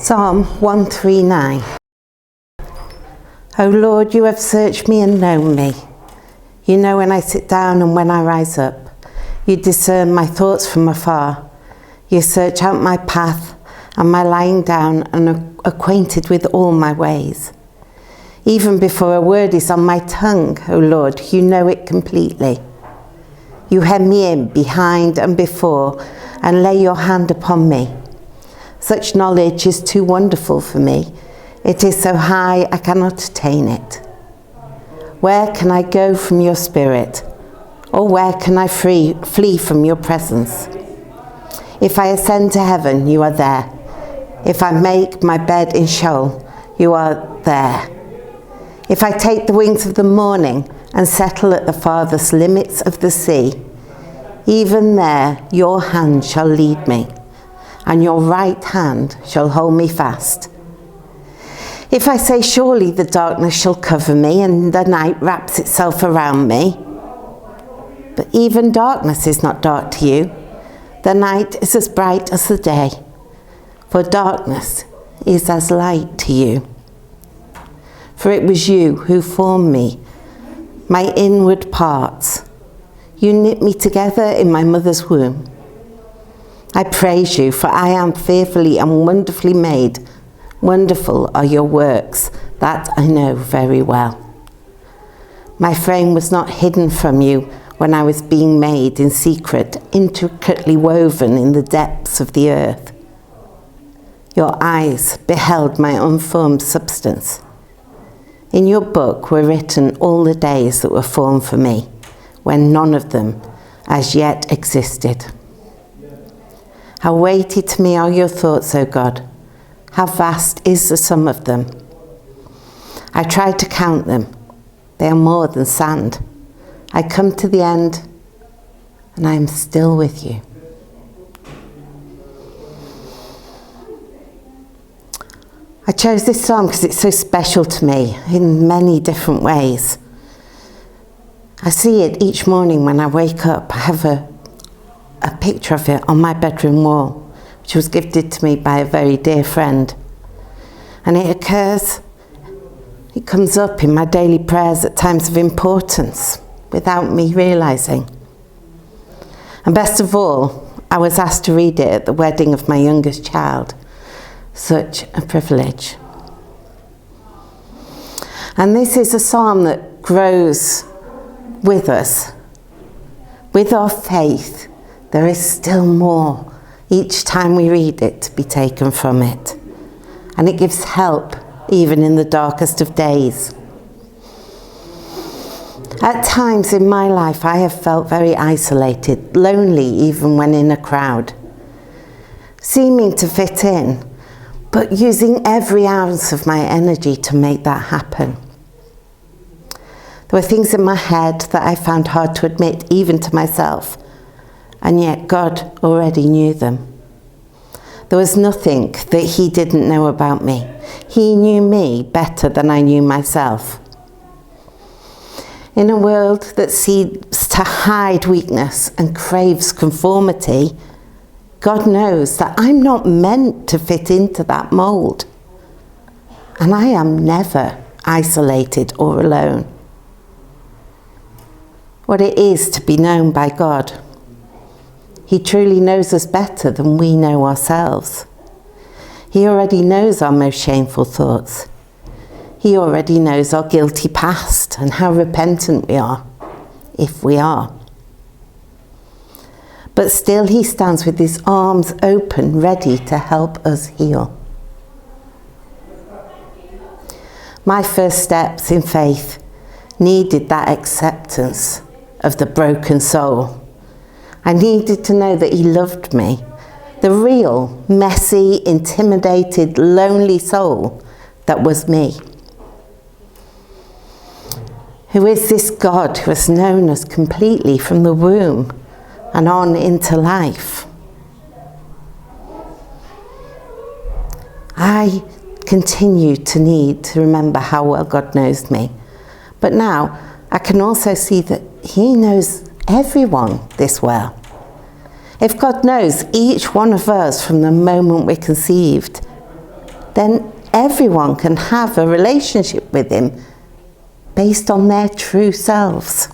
Psalm 139. O Lord, you have searched me and known me. You know when I sit down and when I rise up. You discern my thoughts from afar. You search out my path and my lying down and are acquainted with all my ways. Even before a word is on my tongue, O Lord, you know it completely. You hem me in behind and before and lay your hand upon me. Such knowledge is too wonderful for me. It is so high I cannot attain it. Where can I go from your spirit? Or where can I flee from your presence? If I ascend to heaven, you are there. If I make my bed in Sheol, you are there. If I take the wings of the morning and settle at the farthest limits of the sea, even there your hand shall lead me, and your right hand shall hold me fast. If I say, surely the darkness shall cover me, and the night wraps itself around me. But even darkness is not dark to you. The night is as bright as the day, for darkness is as light to you. For it was you who formed me, my inward parts. You knit me together in my mother's womb. I praise you, for I am fearfully and wonderfully made. Wonderful are your works, that I know very well. My frame was not hidden from you when I was being made in secret, intricately woven in the depths of the earth. Your eyes beheld my unformed substance. In your book were written all the days that were formed for me, when none of them as yet existed. How weighty to me are your thoughts, O God. How vast is the sum of them. I tried to count them. They are more than sand. I come to the end, and I am still with you. I chose this psalm because it's so special to me in many different ways. I see it each morning when I wake up. I have a picture of it on my bedroom wall, which was gifted to me by a very dear friend. And it comes up in my daily prayers at times of importance without me realising. And best of all, I was asked to read it at the wedding of my youngest child. Such a privilege. And this is a psalm that grows with us. With our faith, there is still more each time we read it to be taken from it. And it gives help even in the darkest of days. At times in my life I have felt very isolated, lonely even when in a crowd, seeming to fit in, but using every ounce of my energy to make that happen. There were things in my head that I found hard to admit even to myself, and yet God already knew them. There was nothing that he didn't know about me. He knew me better than I knew myself. In a world that seems to hide weakness and craves conformity, God knows that I'm not meant to fit into that mould. And I am never isolated or alone. What it is to be known by God. He truly knows us better than we know ourselves. He already knows our most shameful thoughts. He already knows our guilty past and how repentant we are, if we are. But still he stands with his arms open, ready to help us heal. My first steps in faith needed that acceptance of the broken soul. I needed to know that he loved me, the real, messy, intimidated, lonely soul that was me. Who is this God who has known us completely from the womb and on into life? I continue to need to remember how well God knows me. But now I can also see that he knows everyone this well. If God knows each one of us from the moment we're conceived, then everyone can have a relationship with him based on their true selves.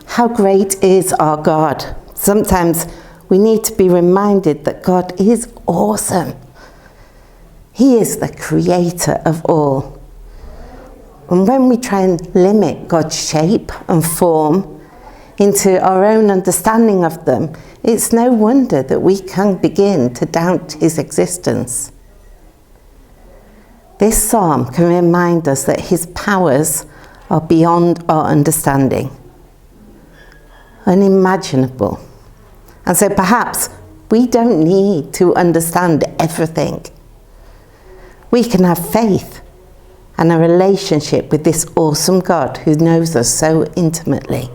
How great is our God? Sometimes we need to be reminded that God is awesome. He is the creator of all. And when we try and limit God's shape and form into our own understanding of them, it's no wonder that we can begin to doubt his existence. This psalm can remind us that his powers are beyond our understanding, unimaginable. And so perhaps we don't need to understand everything. We can have faith and a relationship with this awesome God who knows us so intimately.